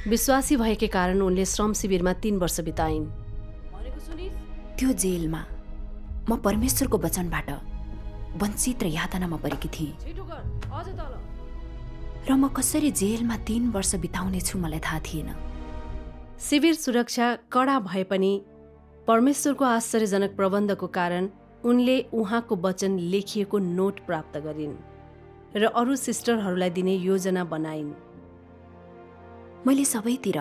विश्वासी भएकै कारण उनले श्रम शिविरमा 3 वर्ष बिताइन्। त्यो जेलमा म परमेश्वरको वचनबाट वञ्चित र यातनामा परेकी थिएँ र म कसरी जेलमा 3 वर्ष बिताउने छु मलाई थाहा थिएन। शिविर सुरक्षा कडा भए पनि परमेश्वरको आश्चर्यजनक प्रबन्धको कारण उनले उहाँको वचन लेखिएको नोट प्राप्त गरिन् र अरू सिस्टरहरूलाई दिने योजना बनाइन्। मैले सबैतिर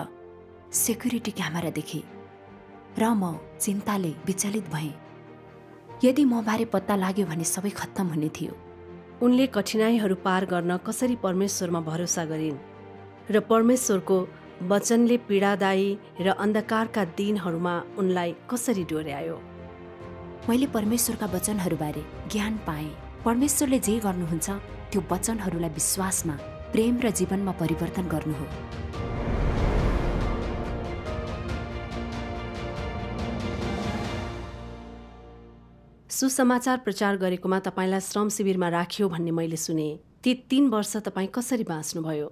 सेक्युरिटी क्यामेरा देखेँ र म चिन्ताले विचलित भएँ। यदि मबारे पत्ता लाग्यो भने सबै खत्तम हुने थियो। उनले कठिनाइहरू पार गर्न कसरी परमेश्वरमा भरोसा गरिन् र परमेश्वरको वचनले पीडादायी र अन्धकारका दिनहरूमा उनलाई कसरी डोर्यायो। मैले परमेश्वरका वचनहरूबारे ज्ञान पाएँ। परमेश्वरले जे गर्नुहुन्छ त्यो वचनहरूलाई विश्वासमा, प्रेम र जीवनमा परिवर्तन गर्नु हो। सुसमाचार प्रचार गरेकोमा तपाईलाई श्रम शिविरमा राखियो भन्ने मैले सुने। ती 3 वर्ष तपाईँ कसरी बाँच्नुभयो?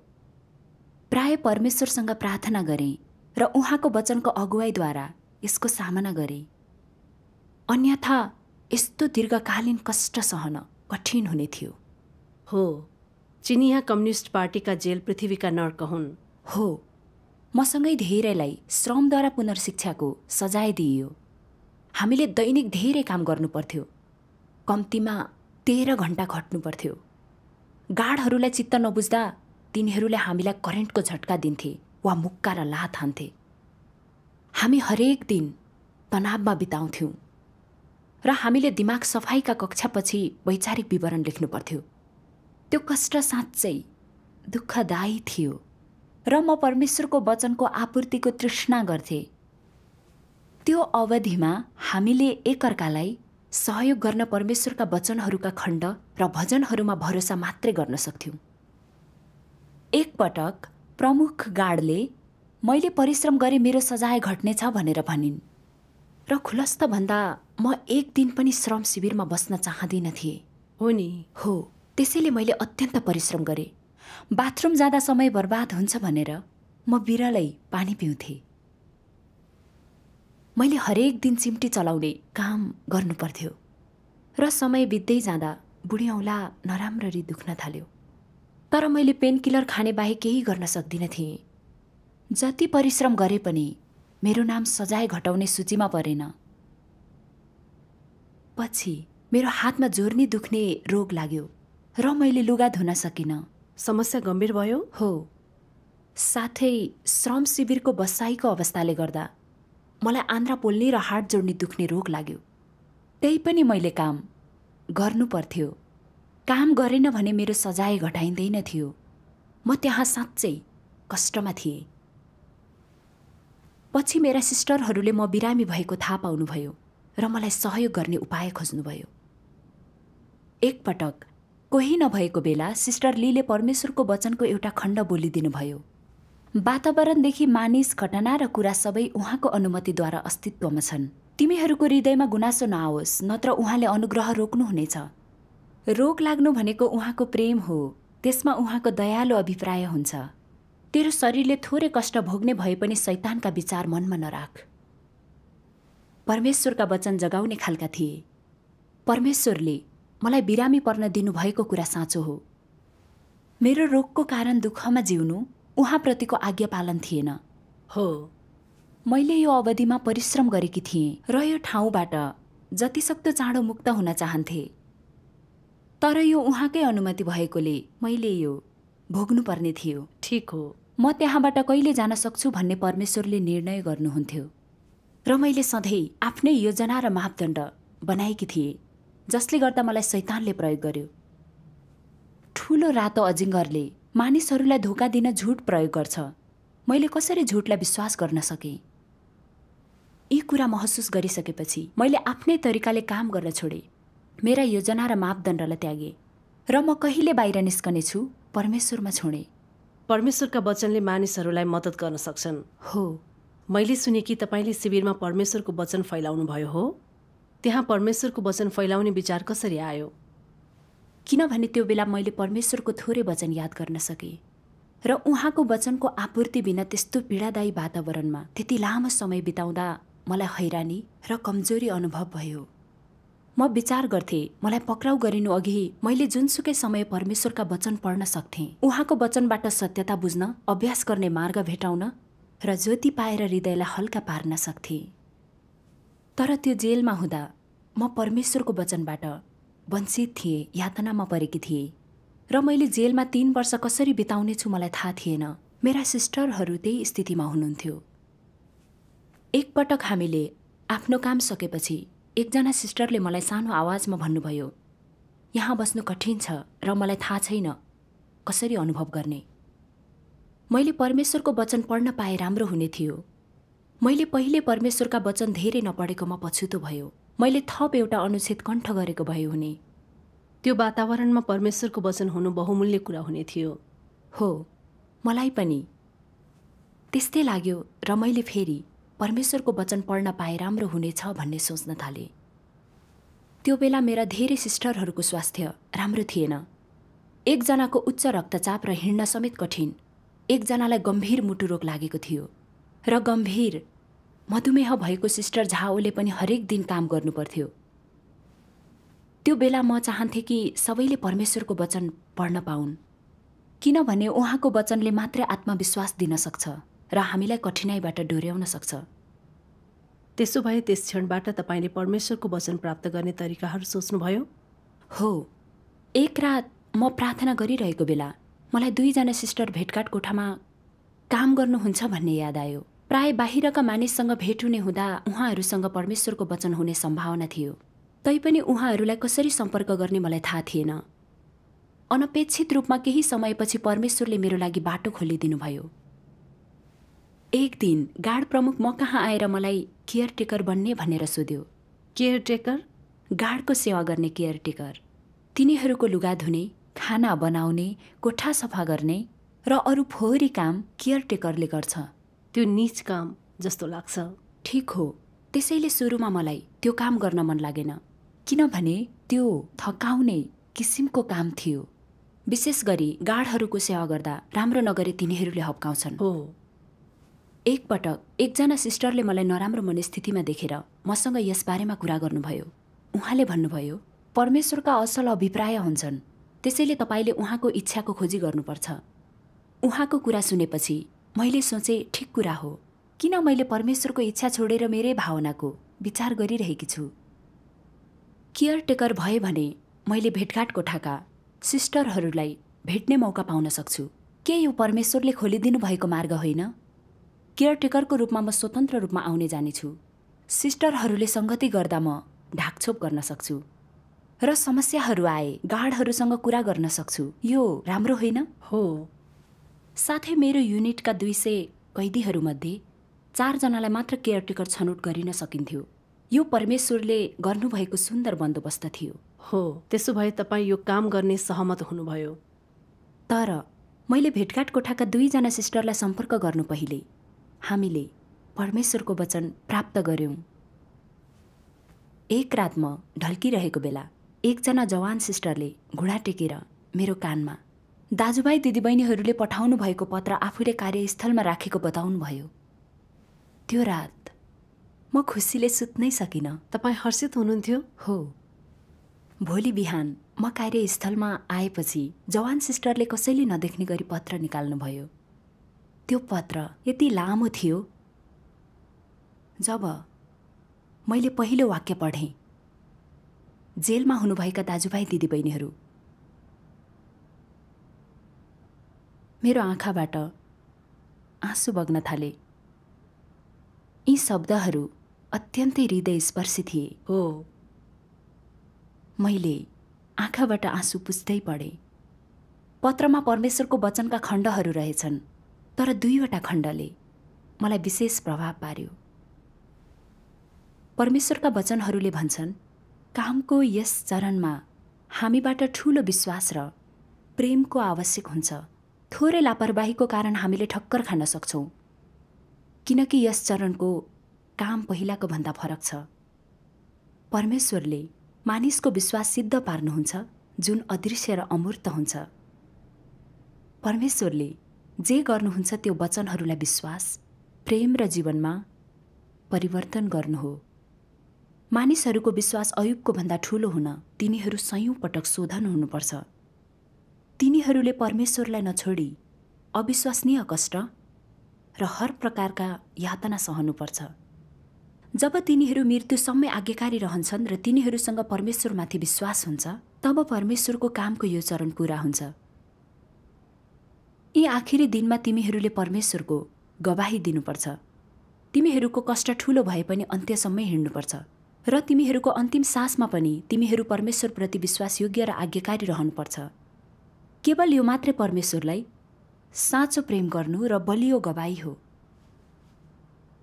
प्राय परमेश्वरसँग प्रार्थना गरेँ र उहाँको वचनको अगुवाईद्वारा यसको सामना गरेँ। अन्यथा यस्तो दीर्घकालीन कष्ट सहन कठिन हुने थियो। हो, चिनिया कम्युनिस्ट पार्टीका जेल पृथ्वीका नर्क हुन्। हो, मसँगै धेरैलाई श्रमद्वारा पुनर्शिक्षाको सजाय दिइयो। हामीले दैनिक धेरै काम गर्नु पर्थ्यो। कम्तीमा 13 घण्टा खट्नु पर्थ्यो। गार्डहरूलाई चित्त नबुझ्दा तिनीहरूले हामीलाई करेन्टको झट्का दिन्थे वा मुक्का र लात हान्थे। हामी हरेक दिन तनावमा बिताउँथ्यौँ र हामीले दिमाग सफाइका कक्षापछि वैचारिक विवरण लेख्नु पर्थ्यो। त्यो कष्ट साँच्चै दुःखदायी थियो र म परमेश्वरको वचनको आपूर्तिको तृष्णा गर्थेँ। त्यो अवधिमा हामीले एकअर्कालाई सहयोग गर्न परमेश्वरका वचनहरूका खण्ड र भजनहरूमा भरोसा मात्रै गर्न सक्थ्यौँ। एकपटक प्रमुख गार्डले मैले परिश्रम गरे मेरो सजाय घट्नेछ भनेर भनिन् र खुलस्त भन्दा म एक दिन पनि श्रम शिविरमा बस्न चाहदिन थिएँ। हो नि? हो, त्यसैले मैले अत्यन्त परिश्रम गरेँ। बाथरुम जाँदा समय बर्बाद हुन्छ भनेर म बिरलै पानी पिउँथेँ। मैले हरेक दिन चिम्टी चलाउने काम गर्नु पर्थ्यो र समय बित्दै जाँदा बुढी औँला नराम्ररी दुख्न थाल्यो। तर मैले पेनकिलर खाने बाहेक केही गर्न सक्दिन थिएँ। जति परिश्रम गरे पनि मेरो नाम सजाय घटाउने सूचीमा परेन। पछि मेरो हातमा जोर्नी दुख्ने रोग लाग्यो र मैले लुगा धुन सकिनँ। समस्या गम्भीर भयो? हो, साथै श्रम शिविरको बसाइको अवस्थाले गर्दा मलाई आन्द्रा पोल्ने र हात जोड्ने दुख्ने रोग लाग्यो। त्यही पनि मैले काम गर्नु पर्थ्यो। काम गरेन भने मेरो सजाय घटाइँदैन थियो। म त्यहाँ साँच्चै कष्टमा थिएँ। पछि मेरा सिस्टरहरूले म बिरामी भएको थाहा पाउनुभयो र मलाई सहयोग गर्ने उपाय खोज्नुभयो। एकपटक कोही नभएको बेला सिस्टर लीले परमेश्वरको वचनको एउटा खण्ड बोलिदिनु भयो। वातावरणदेखि मानिस, घटना र कुरा सबै उहाँको अनुमतिद्वारा अस्तित्वमा छन्। तिमीहरूको हृदयमा गुनासो नआओस्, नत्र उहाँले अनुग्रह रोक्नुहुनेछ। रोग लाग्नु भनेको उहाँको प्रेम हो, त्यसमा उहाँको दयालु अभिप्राय हुन्छ। तेरो शरीरले थोरै कष्ट भोग्ने भए पनि शैतानका विचार मनमा नराख। परमेश्वरका वचन जगाउने खालका थिए। परमेश्वरले मलाई बिरामी पर्न दिनुभएको कुरा साँचो हो। मेरो रोगको कारण दुःखमा जिउनु उहाँप्रतिको आज्ञा पालन थिएन। हो, मैले यो अवधिमा परिश्रम गरेकी थिएँ र यो ठाउँबाट जतिसक्दो चाँडो मुक्त हुन चाहन्थे। तर यो उहाँकै अनुमति भएकोले मैले यो भोग्नुपर्ने थियो। ठिक हो, म त्यहाँबाट कहिले जान सक्छु भन्ने परमेश्वरले निर्णय गर्नुहुन्थ्यो र मैले सधैँ आफ्नै योजना र मापदण्ड बनाएकी थिएँ, जसले गर्दा मलाई शैतानले प्रयोग गर्यो। ठुलो रातो अजिङ्गरले मानिसहरूलाई धोका दिन झुट प्रयोग गर्छ। मैले कसरी झुटलाई विश्वास गर्न सकेँ? यी कुरा महसुस गरिसकेपछि मैले आफ्नै तरिकाले काम गर्न छोडेँ। मेरा योजना र मापदण्डलाई त्यागेँ र म कहिले बाहिर निस्कनेछु परमेश्वरमा छोडेँ। परमेश्वरका वचनले मानिसहरूलाई मद्दत गर्न सक्छन्। हो, मैले सुने कि तपाईँले शिविरमा परमेश्वरको वचन फैलाउनु भयो हो? त्यहाँ परमेश्वरको वचन फैलाउने विचार कसरी आयो? किनभने त्यो बेला मैले परमेश्वरको थोरै वचन याद गर्न सकेँ र उहाँको वचनको आपूर्ति बिना त्यस्तो पीडादायी वातावरणमा त्यति लामो समय बिताउँदा मलाई हैरानी र कमजोरी अनुभव भयो। म विचार गर्थे मलाई पक्राउ गरिनु अघि मैले जुनसुकै समय परमेश्वरका वचन पढ्न सक्थेँ, उहाँको वचनबाट सत्यता बुझ्न, अभ्यास गर्ने मार्ग भेटाउन र ज्योति पाएर हृदयलाई हल्का पार्न सक्थेँ। तर त्यो जेलमा हुँदा म परमेश्वरको वचनबाट वञ्चित थिएँ, यातनामा परेकी थिएँ र मैले जेलमा 3 वर्ष कसरी बिताउनेछु मलाई थाहा थिएन। मेरा सिस्टरहरू त्यही स्थितिमा हुनुहुन्थ्यो। एकपटक हामीले आफ्नो काम सकेपछि एकजना सिस्टरले मलाई सानो आवाजमा भन्नुभयो, यहाँ बस्नु कठिन छ र मलाई थाहा छैन कसरी अनुभव गर्ने। मैले परमेश्वरको वचन पढ्न पाए राम्रो हुने थियो। मैले पहिले परमेश्वरका वचन धेरै नपढेकोमा पछुतो भयो। मैले थप एउटा अनुच्छेद कण्ठ गरेको भए हुने। त्यो वातावरणमा परमेश्वरको वचन हुनु बहुमूल्य कुरा हुने थियो। हो, मलाई पनि त्यस्तै लाग्यो र मैले फेरि परमेश्वरको वचन पढ्न पाए राम्रो हुनेछ भन्ने सोच्न थालेँ। त्यो बेला मेरा धेरै सिस्टरहरूको स्वास्थ्य राम्रो थिएन। एकजनाको उच्च रक्तचाप र हिँड्न समेत कठिन, एकजनालाई गम्भीर मुटु रोग लागेको थियो र गम्भीर मधुमेह भएको सिस्टर झाओले पनि हरेक दिन काम गर्नुपर्थ्यो। त्यो बेला म चाहन्थेँ कि सबैले परमेश्वरको वचन पढ्न पाउन्, किनभने उहाँको वचनले मात्रै आत्मविश्वास दिन सक्छ र हामीलाई कठिनाइबाट डोर्याउन सक्छ। त्यसो भए त्यस क्षणबाट तपाईँले परमेश्वरको वचन प्राप्त गर्ने तरिकाहरू सोच्नुभयो? हो, एक रात म प्रार्थना गरिरहेको बेला मलाई 2 जना सिस्टर भेटघाट कोठामा काम गर्नुहुन्छ भन्ने याद आयो। प्राय बाहिरका मानिससँग भेट हुने हुँदा उहाँहरूसँग परमेश्वरको वचन हुने सम्भावना थियो। तैपनि उहाँहरूलाई कसरी सम्पर्क गर्ने मलाई थाहा थिएन। अनपेक्षित रूपमा केही समयपछि परमेश्वरले मेरो लागि बाटो खोलिदिनुभयो। एक दिन गार्ड प्रमुख म कहाँ आएर मलाई केयरटेकर बन्ने भनेर सोध्यो। केयरटेकर? गार्डको सेवा गर्ने केयरटेकर। तिनीहरूको लुगा धुने, खाना बनाउने, कोठा सफा गर्ने र अरू फोहोरी काम केयरटेकरले गर्छ। त्यो नीच काम जस्तो लाग्छ। ठिक हो, त्यसैले सुरुमा मलाई त्यो काम गर्न मन लागेन, किनभने त्यो थकाउने किसिमको काम थियो। विशेष गरी गार्डहरूको सेवा गर्दा राम्रो नगरे तिनीहरूले हप्काउँछन्। हो। एकपटक एकजना सिस्टरले मलाई नराम्रो मनस्थितिमा देखेर मसँग यसबारेमा कुरा गर्नुभयो। उहाँले भन्नुभयो, परमेश्वरका असल अभिप्राय हुन्छन्, त्यसैले तपाईँले उहाँको इच्छाको खोजी गर्नुपर्छ। उहाँको कुरा सुनेपछि मैले सोचेँ ठिक कुरा हो, किन मैले परमेश्वरको इच्छा छोडेर मेरै भावनाको विचार गरिरहेकी छु। केयरटेकर भए भने मैले भेटघाट कोठाका सिस्टरहरूलाई भेट्ने मौका पाउन सक्छु। के यो परमेश्वरले खोलिदिनु भएको मार्ग होइन? केयरटेकरको रूपमा म स्वतन्त्र रूपमा आउने जानेछु। सिस्टरहरूले सङ्गति गर्दा म ढाकछोप गर्न सक्छु र समस्याहरू आए गार्डहरूसँग कुरा गर्न सक्छु। यो राम्रो होइन? हो। साथै मेरो युनिटका 200 कैदीहरूमध्ये 4 जनालाई मात्र केयरटेकर छनौट गरिन सकिन्थ्यो। यो परमेश्वरले गर्नुभएको सुन्दर बन्दोबस्त थियो। हो, त्यसो भए तपाईँ यो काम गर्ने सहमत हुनुभयो। तर मैले भेटघाट कोठाका 2 जना सिस्टरलाई सम्पर्क गर्नु पहिले हामीले परमेश्वरको वचन प्राप्त गर्यौं। एक रात म ढल्किरहेको बेला एकजना जवान सिस्टरले घुँडा टेकेर मेरो कानमा दाजुभाइ दिदीबहिनीहरूले पठाउनु भएको पत्र आफूले कार्यस्थलमा राखेको बताउनु भयो। त्यो रात म खुसीले सुत्नै सकिनँ। तपाईँ हर्षित हुनुहुन्थ्यो? हो। भोलि बिहान म कार्यस्थलमा आएपछि जवान सिस्टरले कसैले नदेख्ने गरी पत्र निकाल्नुभयो। त्यो पत्र यति लामो थियो। जब मैले पहिलो वाक्य पढेँ, जेलमा हुनुभएका दाजुभाइ दिदीबहिनीहरू, मेरो आँखाबाट आँसु बग्न थाले। यी शब्दहरू अत्यन्तै हृदयस्पर्शी थिए। हो। मैले आँखाबाट आँसु पुछ्दै पढेँ। पत्रमा परमेश्वरको वचनका खण्डहरू रहेछन्, तर 2वटा खण्डले मलाई विशेष प्रभाव पार्यो। परमेश्वरका वचनहरूले भन्छन्, कामको यस चरणमा हामीबाट ठूलो विश्वास र प्रेमको आवश्यक हुन्छ। थोरै लापरवाहीको कारण हामीले ठक्कर खान सक्छौँ, किनकि यस चरणको काम पहिलाको भन्दा फरक छ। परमेश्वरले मानिसको विश्वास सिद्ध पार्नुहुन्छ, जुन अदृश्य र अमूर्त हुन्छ। परमेश्वरले जे गर्नुहुन्छ त्यो वचनहरूलाई विश्वास, प्रेम र जीवनमा परिवर्तन गर्नु हो। मानिसहरूको विश्वास अयुबको भन्दा ठूलो हुन तिनीहरू सयौं पटक शोधन हुनुपर्छ। तिनीहरूले परमेश्वरलाई नछोडी अविश्वसनीय कष्ट र हर प्रकारका यातना सहनुपर्छ। जब तिनीहरू मृत्युसम्मै आज्ञाकारी रहन्छन् र तिनीहरूसँग परमेश्वरमाथि विश्वास हुन्छ, तब परमेश्वरको कामको यो चरण पूरा हुन्छ। यी आखिरी दिनमा तिमीहरूले परमेश्वरको गवाही दिनुपर्छ। तिमीहरूको कष्ट ठूलो भए पनि अन्त्यसम्मै हिँड्नुपर्छ र तिमीहरूको अन्तिम सासमा पनि तिमीहरू परमेश्वरप्रति विश्वासयोग्य र आज्ञाकारी रहनुपर्छ। केवल यो मात्रै परमेश्वरलाई साँचो प्रेम गर्नु र बलियो गवाही हो।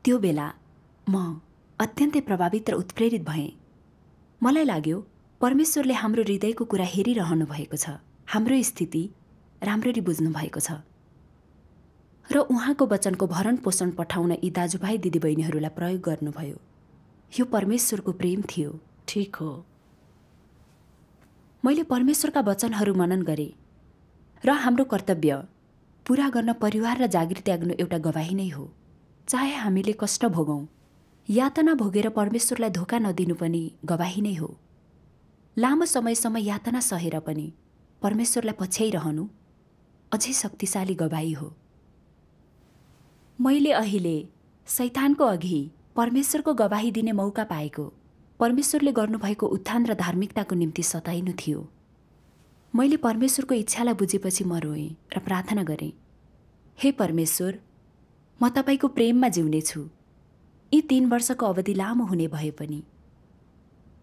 त्यो बेला म अत्यन्तै प्रभावित र उत्प्रेरित भएँ। मलाई लाग्यो परमेश्वरले हाम्रो हृदयको कुरा हेरिरहनु भएको छ, हाम्रो स्थिति राम्ररी बुझ्नु भएको छ र उहाँको वचनको भरण पोषण पठाउन यी दाजुभाइ दिदीबहिनीहरूलाई प्रयोग गर्नुभयो। यो परमेश्वरको प्रेम थियो। ठीक हो। मैले परमेश्वरका वचनहरू मनन गरेँ र हाम्रो कर्तव्य पूरा गर्न परिवार र जागिर त्याग्नु एउटा गवाही नै हो। चाहे हामीले कष्ट भोगौँ, यातना भोगेर परमेश्वरलाई धोका नदिनु पनि गवाही नै हो। लामो समयसम्म यातना सहेर पनि परमेश्वरलाई पछ्याइरहनु अझै शक्तिशाली गवाही हो। मैले अहिले शैतानको अघि परमेश्वरको गवाही दिने मौका पाएको परमेश्वरले गर्नुभएको उत्थान र धार्मिकताको निम्ति सताइनु थियो। मैले परमेश्वरको इच्छालाई बुझेपछि म रोएँ र प्रार्थना गरेँ, हे परमेश्वर, म तपाईको प्रेममा जिउनेछु। यी 3 वर्षको अवधि लामो हुने भए पनि,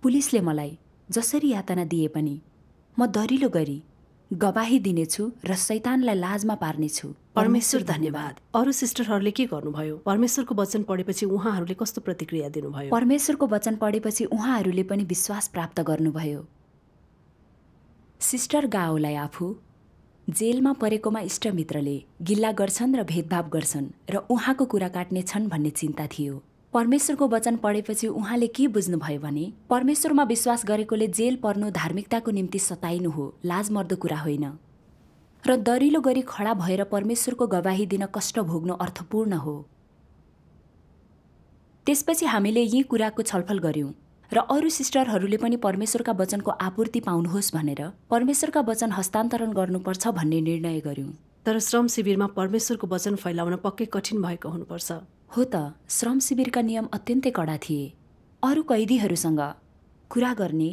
पुलिसले मलाई जसरी यातना दिए पनि म दरिलो गरी गवाही दिनेछु र शैतानलाई लाजमा पार्नेछु। परमेश्वर धन्यवाद। अरू सिस्टरहरूले के गर्नुभयो? परमेश्वरको वचन पढेपछि उहाँहरूले कस्तो प्रतिक्रिया दिनुभयो? परमेश्वरको वचन पढेपछि उहाँहरूले पनि विश्वास प्राप्त गर्नुभयो। सिस्टर गाओलाई आफू जेलमा परेकोमा इष्टमित्रले गिल्ला गर्छन् र भेदभाव गर्छन् र उहाँको कुरा काट्ने छन् भन्ने चिन्ता थियो। परमेश्वरको वचन पढेपछि उहाँले के बुझ्नुभयो भने परमेश्वरमा विश्वास गरेकोले जेल पर्नु धार्मिकताको निम्ति सताइनु हो, लाजमर्दो कुरा होइन। र दरिलो गरी खडा भएर परमेश्वरको गवाही दिन कष्ट भोग्नु अर्थपूर्ण हो। त्यसपछि हामीले यी कुराको छलफल गर्यौं र अरू सिस्टरहरूले पनि परमेश्वरका वचनको आपूर्ति पाउनुहोस् भनेर परमेश्वरका वचन हस्तान्तरण गर्नुपर्छ भन्ने निर्णय गर्यौं। तर श्रम शिविरमा परमेश्वरको वचन फैलाउन पक्कै कठिन भएको हुनुपर्छ। हो त, श्रम शिविरका नियम अत्यन्तै कडा थिए। अरू कैदीहरूसँग कुरा गर्ने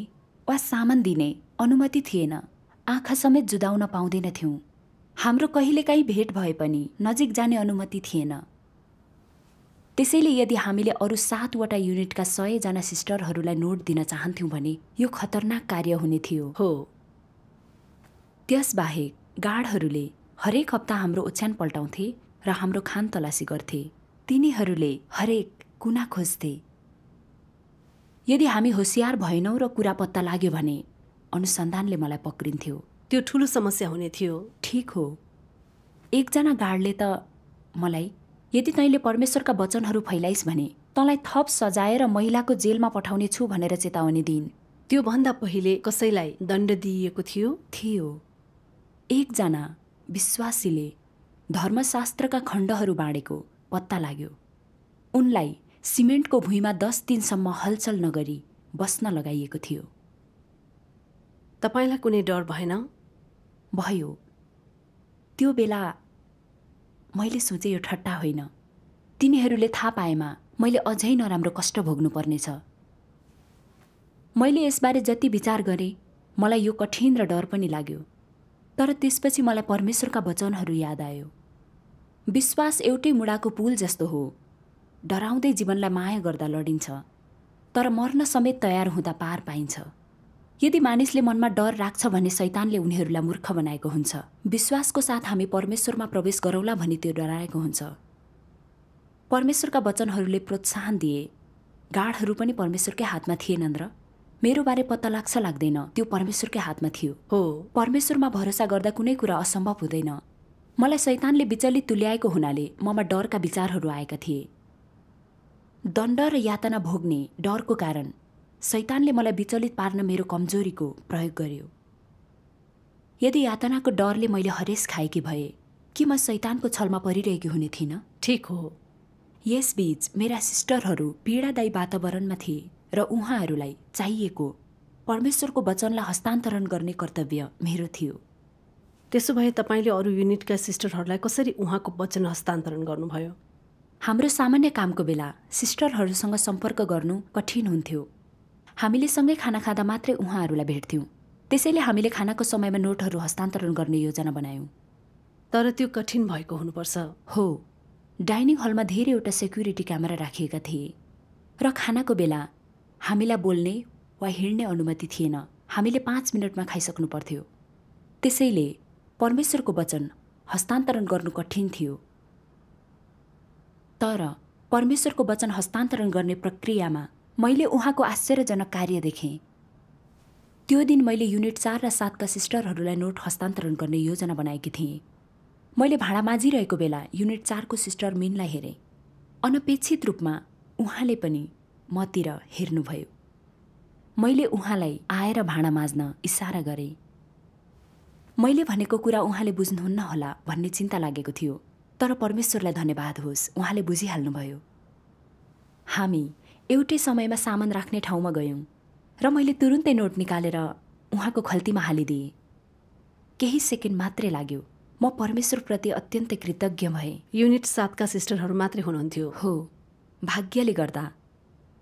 वा सामान दिने अनुमति थिएन। आँखा समेत जुदाउन पाउँदैनथ्यौं। हाम्रो कहिलेकाहीँ भेट भए पनि नजिक जाने अनुमति थिएन। त्यसैले यदि हामीले अरू 7वटा युनिटका 100 जना सिस्टरहरूलाई नोट दिन चाहन्थ्यौं भने यो खतरनाक कार्य हुने थियो। हो। त्यसबाहेक गार्डहरूले हरेक हप्ता हाम्रो ओछ्यान पल्टाउँथे र हाम्रो खान तलासी गर्थे। तिनीहरूले हरेक कुना खोज्थे। यदि हामी होशियार भएनौं र कुरा पत्ता लाग्यो भने अनुसन्धानले मलाई पक्रिन्थ्यो। त्यो ठूलो समस्या हुने थियो। ठीक हो। एकजना गार्डले त मलाई, यदि तैँले परमेश्वरका वचनहरू फैलाइस् भने तँलाई थप सजाएर महिलाको जेलमा पठाउने छु भनेर चेतावनी दिइन्। त्यो भन्दा पहिले कसैलाई दण्ड दिइएको थियो? एकजना विश्वासीले धर्मशास्त्रका खण्डहरू बाँडेको पत्ता लाग्यो। उनलाई सिमेन्टको भुइँमा 10 दिनसम्म हलचल नगरी बस्न लगाइएको थियो। तपाईलाई कुनै डर भएन? भयो। त्यो बेला मैले सोचे यो ठट्टा होइन। तिनीहरूले थाहा पाएमा मैले अझै नराम्रो कष्ट भोग्नु पर्नेछ। मैले यसबारे जति विचार गरेँ मलाई यो कठिन र डर पनि लाग्यो। तर त्यसपछि मलाई परमेश्वरका वचनहरू याद आयो। विश्वास एउटै मुढाको पुल जस्तो हो। डराउँदै जीवनलाई माया गर्दा लडिन्छ, तर मर्न समेत तयार हुँदा पार पाइन्छ। यदि मानिसले मनमा डर राख्छ भने शैतानले उनीहरूलाई मूर्ख बनाएको हुन्छ। विश्वासको साथ हामी परमेश्वरमा प्रवेश गरौँला भनी त्यो डराएको हुन्छ। परमेश्वरका वचनहरूले प्रोत्साहन दिए। गाडहरू पनि परमेश्वरकै हातमा थिएनन् र मेरो बारे पत्ता लाग्छ लाग्दैन त्यो परमेश्वरकै हातमा थियो। हो। परमेश्वरमा भरोसा गर्दा कुनै कुरा असम्भव हुँदैन। मलाई शैतानले विचलित तुल्याएको हुनाले ममा डरका विचारहरू आएका थिए। दण्ड र यातना भोग्ने डरको कारण शैतानले मलाई विचलित पार्न मेरो कमजोरीको प्रयोग गर्यो। यदि यातनाको डरले मैले हरेस खाएकी भए के म शैतानको छलमा परिरहेकी हुने थिइनँ? ठिक हो। यसबीच मेरा सिस्टरहरू पीडादायी वातावरणमा थिए र उहाँहरूलाई चाहिएको परमेश्वरको वचनलाई हस्तान्तरण गर्ने कर्तव्य मेरो थियो। त्यसो भए तपाईँले अरू युनिटका सिस्टरहरूलाई कसरी उहाँको वचन हस्तान्तरण गर्नुभयो? हाम्रो सामान्य कामको बेला सिस्टरहरूसँग सम्पर्क गर्नु कठिन हुन्थ्यो। हामीले सँगै खाना खाँदा मात्रै उहाँहरूलाई भेट्थ्यौँ। त्यसैले हामीले खानाको समयमा नोटहरू हस्तान्तरण गर्ने योजना बनायौँ। तर त्यो कठिन भएको हुनुपर्छ। हो, डाइनिङ हलमा धेरैवटा सेक्युरिटी क्यामेरा राखिएका थिए र खानाको बेला हामीलाई बोल्ने वा हिँड्ने अनुमति थिएन। हामीले 5 मिनटमा खाइसक्नु पर्थ्यो। त्यसैले परमेश्वरको वचन हस्तान्तरण गर्नु कठिन थियो। तर परमेश्वरको वचन हस्तान्तरण गर्ने प्रक्रियामा मैले उहाँको आश्चर्यजनक कार्य देखेँ। त्यो दिन मैले युनिट 4 र 7 का सिस्टरहरूलाई नोट हस्तान्तरण गर्ने योजना बनाएकी थिएँ। मैले भाँडा माझिरहेको बेला युनिट 4 को सिस्टर मिनलाई हेरेँ। अनपेक्षित रूपमा उहाँले पनि मतिर हेर्नुभयो। मैले उहाँलाई आएर भाँडा माझ्न इसारा गरेँ। मैले भनेको कुरा उहाँले बुझ्नुहुन्न होला भन्ने चिन्ता लागेको थियो, तर परमेश्वरलाई धन्यवाद होस्, उहाँले बुझिहाल्नुभयो। हामी एउटै समयमा सामान राख्ने ठाउँमा गयौँ र मैले तुरुन्तै नोट निकालेर उहाँको खल्तीमा हालिदिएँ। केही सेकेन्ड मात्रै लाग्यो। म परमेश्वरप्रति अत्यन्तै कृतज्ञ भएँ। युनिट 7 का सिस्टरहरू मात्रै हुनुहुन्थ्यो? हो, भाग्यले गर्दा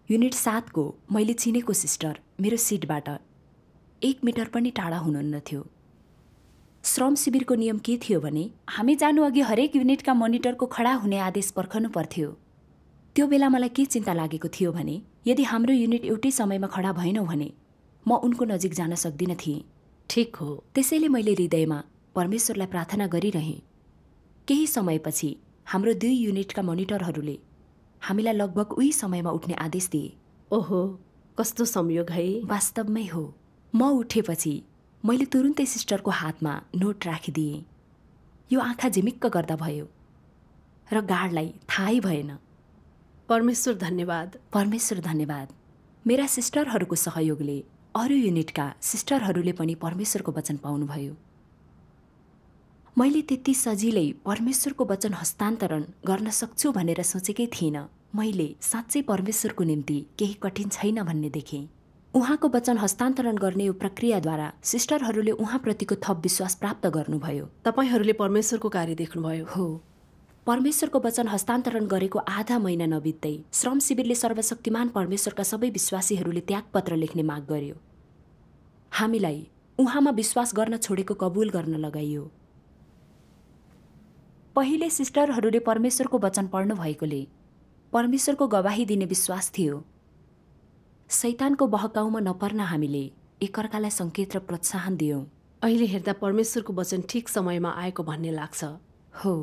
युनिट 7 को मैले चिनेको सिस्टर मेरो सिटबाट 1 मिटर पनि टाढा हुनुहुन्न थियो। श्रम शिविरको नियम के थियो भने हामी जानुअघि हरेक युनिटका मोनिटरको खडा हुने आदेश पर्खनु पर्थ्यो। त्यो बेला मलाई के चिन्ता लागेको थियो भने यदि हाम्रो युनिट एउटै समयमा खडा भएनौँ भने म उनको नजिक जान सक्दिन थिएँ। ठिक हो। त्यसैले मैले हृदयमा परमेश्वरलाई प्रार्थना गरिरहेँ। केही समयपछि हाम्रो 2 युनिटका मोनिटरहरूले हामीलाई लगभग उही समयमा उठ्ने आदेश दिए। ओहो, कस्तो संयोग है। वास्तवमै हो। म उठेपछि मैले तुरुन्तै सिस्टरको हातमा नोट राखिदिएँ। यो आँखा झिमिक्क गर्दा भयो र गार्डलाई थाहै भएन। परमेश्वर धन्यवाद। परमेश्वर धन्यवाद। मेरा सिस्टरहरूको सहयोगले अरू युनिटका सिस्टरहरूले पनि परमेश्वरको वचन पाउनुभयो। मैले त्यति सजिलै परमेश्वरको वचन हस्तान्तरण गर्न सक्छु भनेर सोचेकै थिइनँ। मैले साँच्चै परमेश्वरको निम्ति केही कठिन छैन भन्ने देखेँ। उहाँको वचन हस्तान्तरण गर्ने यो प्रक्रियाद्वारा सिस्टरहरूले उहाँप्रतिको थप विश्वास प्राप्त गर्नुभयो। तपाईँहरूले परमेश्वरको कार्य देख्नुभयो? हो। परमेश्वरको वचन हस्तान्तरण गरेको आधा महिना नबित्दै श्रम शिविरले सर्वशक्तिमान परमेश्वरका सबै विश्वासीहरूले त्यागपत्र लेख्ने माग गर्यो। हामीलाई उहाँमा विश्वास गर्न छोडेको कबुल गर्न लगाइयो। पहिले सिस्टरहरूले परमेश्वरको वचन पढ्नु भएकोले परमेश्वरको गवाही दिने विश्वास थियो। शैतानको बहकाउमा नपर्न हामीले एकअर्कालाई सङ्केत र प्रोत्साहन दियौँ। अहिले हेर्दा परमेश्वरको वचन ठिक समयमा आएको भन्ने लाग्छ। हो,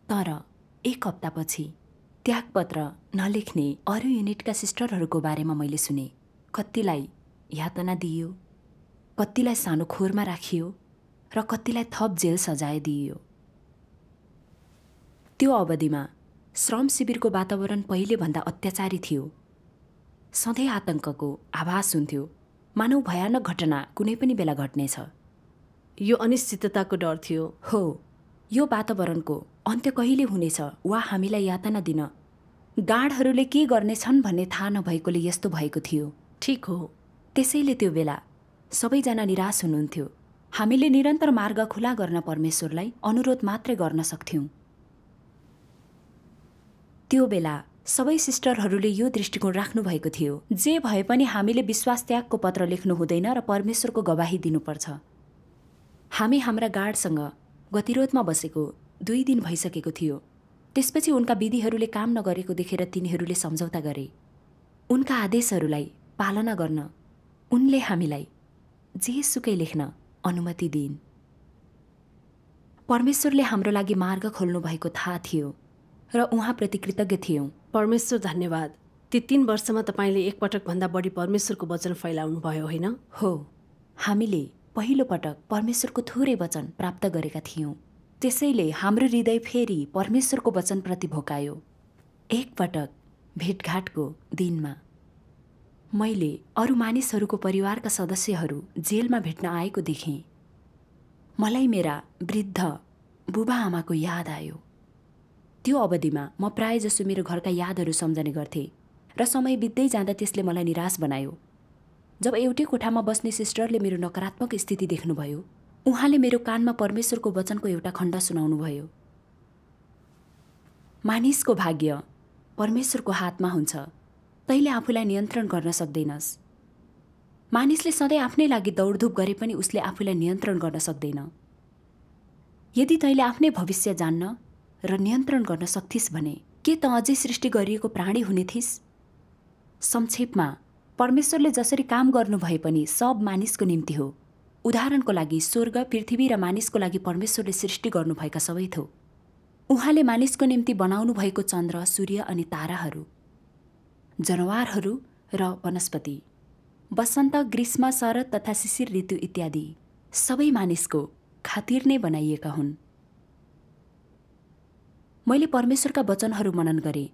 तर 1 हप्तापछि त्यागपत्र नलेख्ने अरू युनिटका सिस्टरहरूको बारेमा मैले सुने। कतिलाई यातना दिइयो, कतिलाई सानो खोरमा राखियो र कतिलाई थप जेल सजाय दिइयो। त्यो अवधिमा श्रम शिविरको वातावरण पहिलेभन्दा अत्याचारी थियो। सधैँ आतंकको आभास हुन्थ्यो, मानव भयानक घटना कुनै पनि बेला घट्नेछ। यो अनिश्चितताको डर थियो। हो, यो वातावरणको अन्त्य कहिले हुनेछ वा हामीलाई यातना दिन गार्डहरूले के गर्नेछन् भन्ने थाहा नभएकोले यस्तो भएको थियो। ठिक हो। त्यसैले त्यो बेला सबैजना निराश हुनुहुन्थ्यो। हामीले निरन्तर मार्ग खुला गर्न परमेश्वरलाई अनुरोध मात्रै गर्न सक्थ्यौँ। त्यो बेला सबै सिस्टरहरूले यो दृष्टिकोण राख्नु भएको थियो, जे भए पनि हामीले विश्वास त्यागको पत्र लेख्नु हुँदैन र परमेश्वरको गवाही दिनुपर्छ। हामी हाम्रा गार्डसँग गतिरोधमा बसेको 2 दिन भइसकेको थियो। त्यसपछि उनका विधिहरूले काम नगरेको देखेर तिनीहरूले सम्झौता गरे। उनका आदेशहरूलाई पालना गर्न उनले हामीलाई जेसुकै लेख्न अनुमति दिइन्। परमेश्वरले हाम्रो लागि मार्ग खोल्नु भएको थाहा थियो र उहाँप्रति कृतज्ञ थियौँ। परमेश्वर धन्यवाद। ती 3 वर्षमा तपाईँले एकपटकभन्दा बढी परमेश्वरको वचन फैलाउनु भयो, होइन? हो, हामीले पहिलो पटक परमेश्वरको थोरै वचन प्राप्त गरेका थियौँ। त्यसैले हाम्रो हृदय फेरि परमेश्वरको वचनप्रति भोकायो। एकपटक भेटघाटको दिनमा मैले अरू मानिसहरूको परिवारका सदस्यहरू जेलमा भेट्न आएको देखेँ। मलाई मेरा वृद्ध बुबा आमाको याद आयो। त्यो अवधिमा म प्रायःजसो मेरो घरका यादहरू सम्झने गर्थेँ र समय बित्दै जाँदा त्यसले मलाई निराश बनायो। जब एउटै कोठामा बस्ने सिस्टरले मेरो नकारात्मक स्थिति देख्नुभयो, उहाँले मेरो कानमा परमेश्वरको वचनको एउटा खण्ड सुनाउनुभयो। मानिसको भाग्य परमेश्वरको हातमा हुन्छ, तैँले आफूलाई नियन्त्रण गर्न सक्दैनस्। मानिसले सधैँ आफ्नै लागि दौडधुप गरे पनि उसले आफूलाई नियन्त्रण गर्न सक्दैन। यदि तैँले आफ्नै भविष्य जान्न र नियन्त्रण गर्न सक्थिस् भने के त अझै सृष्टि गरिएको प्राणी हुने थिस्? संक्षेपमा, परमेश्वरले जसरी काम गर्नु भए पनि सब मानिसको निम्ति हो। उदाहरणको लागि स्वर्ग, पृथ्वी र मानिसको लागि परमेश्वरले सृष्टि गर्नुभएका सबै थो। उहाँले मानिसको निम्ति बनाउनु भएको चन्द्र, सूर्य अनि ताराहरू, जनावरहरू र वनस्पति, वसन्त, ग्रीष्म, शरद तथा शिशिर ऋतु इत्यादि सबै मानिसको खातिर नै बनाइएका हुन्। मैले परमेश्वरका वचनहरू मनन गरेँ।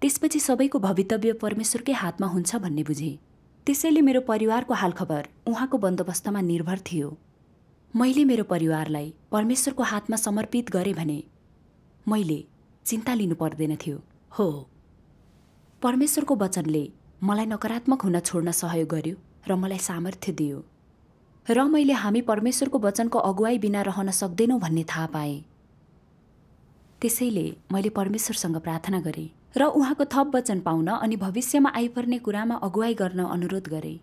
त्यसपछि सबैको भवितव्य परमेश्वरकै हातमा हुन्छ भन्ने बुझेँ। त्यसैले मेरो परिवारको हालखबर उहाँको बन्दोबस्तमा निर्भर थियो। मैले मेरो परिवारलाई परमेश्वरको हातमा समर्पित गरेँ भने मैले चिन्ता लिनु पर्दैन थियो। हो, परमेश्वरको वचनले मलाई नकारात्मक हुन छोड्न सहयोग गर्यो र मलाई सामर्थ्य दियो। र मैले हामी परमेश्वरको वचनको अगुवाई बिना रहन सक्दैनौँ भन्ने थाहा पाएँ। त्यसैले मैले परमेश्वरसँग प्रार्थना गरेँ र उहाँको थप वचन पाउन अनि भविष्यमा आइपर्ने कुरामा अगुवाई गर्न अनुरोध गरेँ।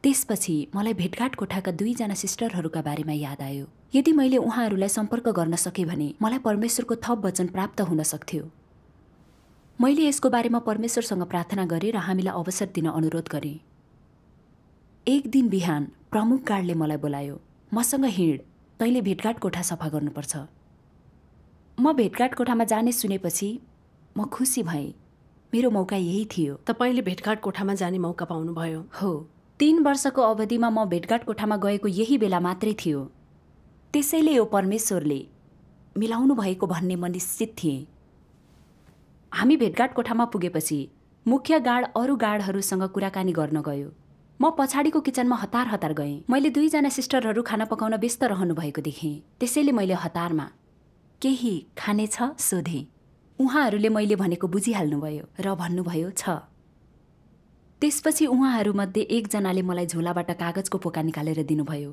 त्यसपछि मलाई भेटघाट कोठाका 2 जना सिस्टरहरूका बारेमा याद आयो। यदि मैले उहाँहरूलाई सम्पर्क गर्न सकेँ भने मलाई परमेश्वरको थप वचन प्राप्त हुन सक्थ्यो। मैले यसको बारेमा परमेश्वरसँग प्रार्थना गरेँ र हामीलाई अवसर दिन अनुरोध गरेँ। एक दिन बिहान प्रमुख गार्डले मलाई बोलायो। मसँग हिँड, तैँले भेटघाट कोठा सफा गर्नुपर्छ। म भेटघाट कोठामा जाने सुनेपछि म खुसी भएँ। मेरो मौका यही थियो। तपाईँले भेटघाट कोठामा जाने मौका पाउनुभयो? हो, 3 वर्षको अवधिमा म भेटघाट कोठामा गएको यही बेला मात्रै थियो। त्यसैले यो परमेश्वरले मिलाउनु भएको भन्ने म निश्चित थिएँ। हामी भेटघाट कोठामा पुगेपछि मुख्य गार्ड अरू गार्डहरूसँग कुराकानी गर्न गयो। म पछाडिको किचनमा हतार हतार गएँ। मैले 2 जना सिस्टरहरू खाना पकाउन व्यस्त रहनु भएको देखेँ। त्यसैले मैले हतारमा केही खाने छ सोधेँ। उहाँहरूले मैले भनेको बुझिहाल्नुभयो र भन्नुभयो छ। त्यसपछि उहाँहरूमध्ये एकजनाले मलाई झोलाबाट कागजको पोका निकालेर दिनुभयो।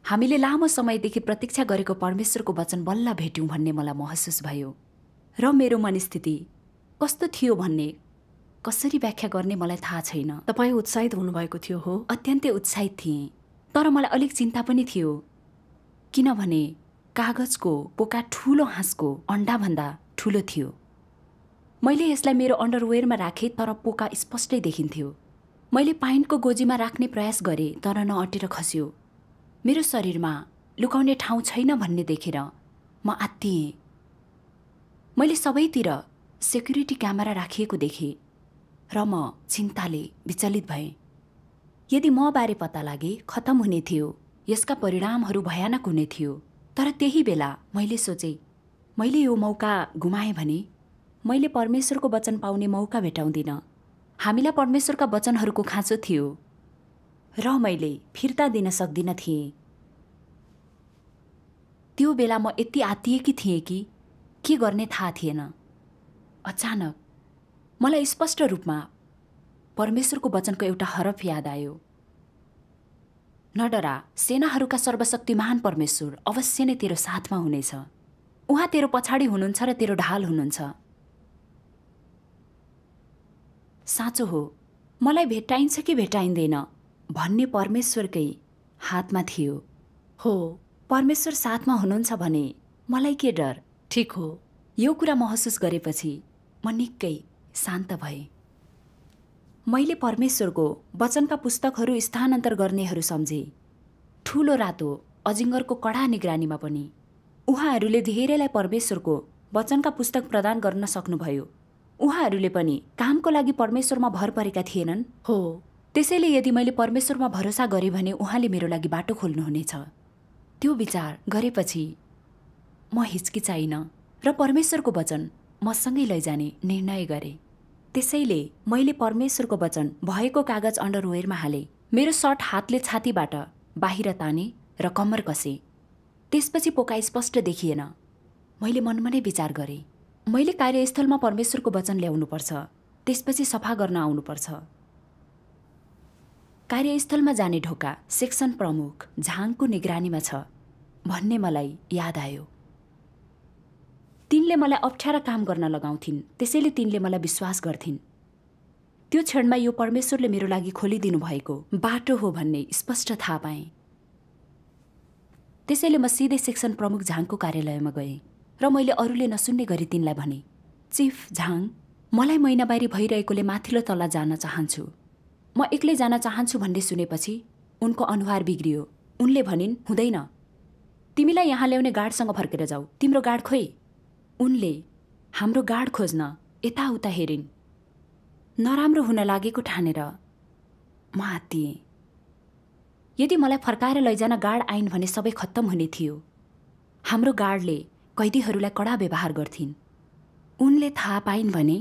हामीले लामो समयदेखि प्रतीक्षा गरेको परमेश्वरको वचन बल्ल भेट्यौँ भन्ने मलाई महसुस भयो र मेरो मनस्थिति कस्तो थियो भन्ने कसरी व्याख्या गर्ने मलाई थाहा छैन। तपाईँ उत्साहित हुनुभएको थियो? हो, अत्यन्तै उत्साहित थिएँ, तर मलाई अलिक चिन्ता पनि थियो, किनभने कागजको पोका ठुलो हाँसको अन्डाभन्दा ठुलो थियो। मैले यसलाई मेरो अन्डरवेयरमा राखेँ तर पोका स्पष्टै देखिन्थ्यो। मैले पाइन्टको गोजीमा राख्ने प्रयास गरेँ तर नअटेर खस्यो। मेरो शरीरमा लुकाउने ठाउँ छैन भन्ने देखेर म आत्तिएँ। मैले सबैतिर सेक्युरिटी क्यामेरा राखिएको देखेँ र म चिन्ताले विचलित भएँ। यदि म बारे पत्ता लागे खत्तम हुने थियो। यसका परिणामहरू भयानक हुने थियो। तर त्यही बेला मैले सोचेँ, मैले यो मौका गुमाएँ भने मैले परमेश्वरको वचन पाउने मौका भेटाउँदिनँ। हामीलाई परमेश्वरका वचनहरूको खाँचो थियो र मैले फिर्ता दिन सक्दिनँ थिएँ। त्यो बेला म यति आत्तिएकी थिएँ कि के गर्ने थाहा थिएन। अचानक मलाई स्पष्ट रूपमा परमेश्वरको वचनको एउटा हरफ याद आयो। नडरा, सेनाहरूका सर्वशक्तिमान परमेश्वर अवश्य नै तेरो साथमा हुनेछ। उहाँ तेरो पछाडि हुनुहुन्छ र तेरो ढाल हुनुहुन्छ। साँचो हो, मलाई भेटाइन्छ कि भेटाइँदैन भन्ने परमेश्वरकै हातमा थियो। हो, परमेश्वर साथमा हुनुहुन्छ भने मलाई के डर। ठिक हो। यो कुरा महसुस गरेपछि म निकै शान्त भएँ। मैले परमेश्वरको वचनका पुस्तकहरू स्थानान्तर गर्नेहरू सम्झेँ। ठुलो रातो अजिङ्गरको कडा निगरानीमा पनि उहाँहरूले धेरैलाई परमेश्वरको वचनका पुस्तक प्रदान गर्न सक्नुभयो। उहाँहरूले पनि कामको लागि परमेश्वरमा भर परेका थिएनन्। हो, त्यसैले यदि मैले परमेश्वरमा भरोसा गरेँ भने उहाँले मेरो लागि बाटो खोल्नुहुनेछ। त्यो विचार गरेपछि म हिचकिचाइनँ र परमेश्वरको वचन मसँगै लैजाने निर्णय गरेँ। त्यसैले मैले परमेश्वरको वचन भएको कागज अन्डरवेयरमा हालेँ। मेरो सर्ट हातले छातीबाट बाहिर ताने र कम्मर कसेँ। त्यसपछि पोका स्पष्ट देखिएन। मैले मनमा नै विचार गरेँ, मैले कार्यस्थलमा परमेश्वरको वचन ल्याउनुपर्छ, त्यसपछि सफा गर्न आउनुपर्छ। कार्यस्थलमा जाने ढोका सेक्सन प्रमुख झाङको निगरानीमा छ भन्ने मलाई याद आयो। तिनले मलाई अप्ठ्यारा काम गर्न लगाउँथिन्, त्यसैले तिनले मलाई विश्वास गर्थिन्। त्यो क्षणमा यो परमेश्वरले मेरो लागि खोलिदिनु भएको बाटो हो भन्ने स्पष्ट थाहा पाएँ। त्यसैले म सिधै सेक्सन प्रमुख झाङको कार्यालयमा गएँ र मैले अरूले नसुन्ने गरी तिनलाई भने, चिफ झाङ, मलाई महिनावारी भइरहेकोले माथिल्लो तल्ला जान चाहन्छु। म एक्लै जान चाहन्छु भन्ने सुनेपछि उनको अनुहार बिग्रियो। उनले भनिन्, हुँदैन, तिमीलाई यहाँ ल्याउने गार्डसँग फर्केर जाऊ, तिम्रो गार्ड खोइ। उनले हाम्रो गार्ड खोज्न यताउता हेरिन्। नराम्रो हुन लागेको ठानेर म आत्तिएँ। यदि मलाई फर्काएर लैजान गार्ड आइन् भने सबै खत्तम हुने थियो। हाम्रो गार्डले कैदीहरूलाई कडा व्यवहार गर्थिन्। उनले थाहा पाइन् भने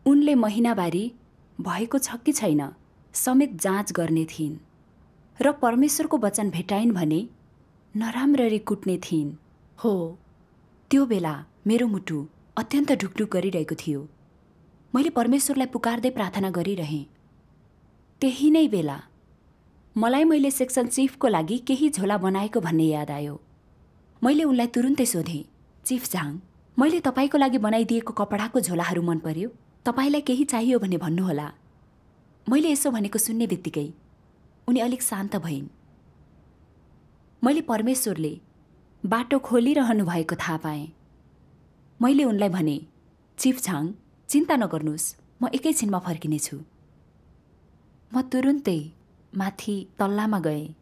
उनले महिनावारी भएको छ कि छैन समेत जाँच गर्ने थिइन् र परमेश्वरको वचन भेटाइन् भने नराम्ररी कुट्ने थिइन्। हो, त्यो बेला मेरो मुटु अत्यन्त ढुकढुक गरिरहेको थियो। मैले परमेश्वरलाई पुकार्दै प्रार्थना गरिरहेँ। त्यही नै बेला मलाई मैले सेक्सन चिफको लागि केही झोला बनाएको भन्ने याद आयो। मैले उनलाई तुरुन्तै सोधेँ, चिफ झाङ, मैले तपाईँको लागि बनाइदिएको कपडाको झोलाहरू मन पर्यो, तपाईँलाई केही चाहियो भने भन्नुहोला। मैले यसो भनेको सुन्ने बित्तिकै उनी अलिक शान्त भइन्। मैले परमेश्वरले बाटो खोलिरहनु भएको थाहा पाएँ। मैले उनलाई भने, चिफ झाङ, चिन्ता नगर्नुहोस्, म एकैछिनमा फर्किनेछु। म तुरुन्तै माथि तल्लामा गएँ।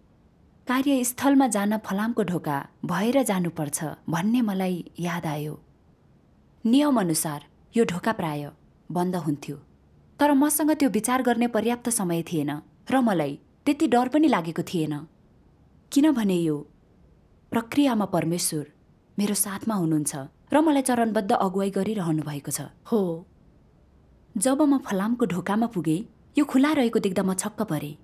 कार्यस्थलमा जान फलामको ढोका भएर जानुपर्छ भन्ने मलाई याद आयो। नियमअनुसार यो ढोका प्राय बन्द हुन्थ्यो, तर मसँग त्यो विचार गर्ने पर्याप्त समय थिएन र मलाई त्यति डर पनि लागेको थिएन, किनभने यो प्रक्रियामा परमेश्वर मेरो साथमा हुनुहुन्छ र मलाई चरणबद्ध अगुवाई गरिरहनु भएको छ। हो। जब म फलामको ढोकामा पुगेँ, यो खुला रहेको देख्दा म छक्क परेँ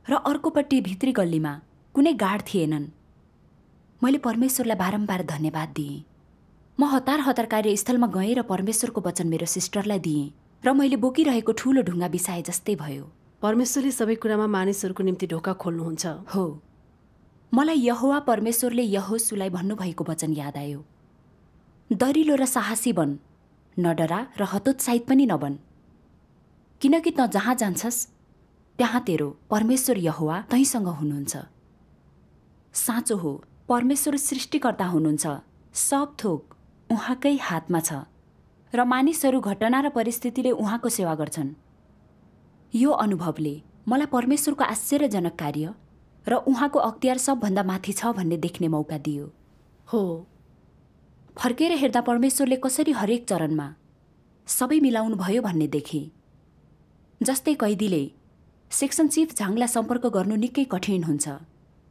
र अर्कोपट्टि भित्री गल्लीमा कुनै गार्ड थिएनन्। मैले परमेश्वरलाई बारम्बार धन्यवाद दिएँ। म हतार हतार कार्यस्थलमा गएँ र परमेश्वरको वचन मेरो सिस्टरलाई दिएँ र मैले बोकिरहेको ठूलो ढुङ्गा बिसाए जस्तै भयो। परमेश्वरले सबै कुरामा मानिसहरूको निम्ति ढोका खोल्नुहुन्छ। हो। मलाई यहोवा परमेश्वरले यहोशुलाई भन्नुभएको वचन याद आयो, दरिलो र साहसी बन, नडरा र हतोत्साहित पनि नबन, किनकि त जहाँ जान्छस् त्यहाँ तेरो परमेश्वर यहोवा तैसँग हुनुहुन्छ। साँचो हो, परमेश्वर सृष्टिकर्ता हुनुहुन्छ, सब थोक उहाँकै हातमा छ र मानिसहरू घटना र परिस्थितिले उहाँको सेवा गर्छन्। यो अनुभवले मलाई परमेश्वरको आश्चर्यजनक कार्य र उहाँको अख्तियार सबभन्दा माथि छ भन्ने देख्ने मौका दियो। हो। फर्केर हेर्दा परमेश्वरले कसरी हरेक चरणमा सबै मिलाउनु भयो भन्ने देखेँ। जस्तै कैदीले सेक्सन चिफ झाङलाई सम्पर्क गर्नु निकै कठिन हुन्छ।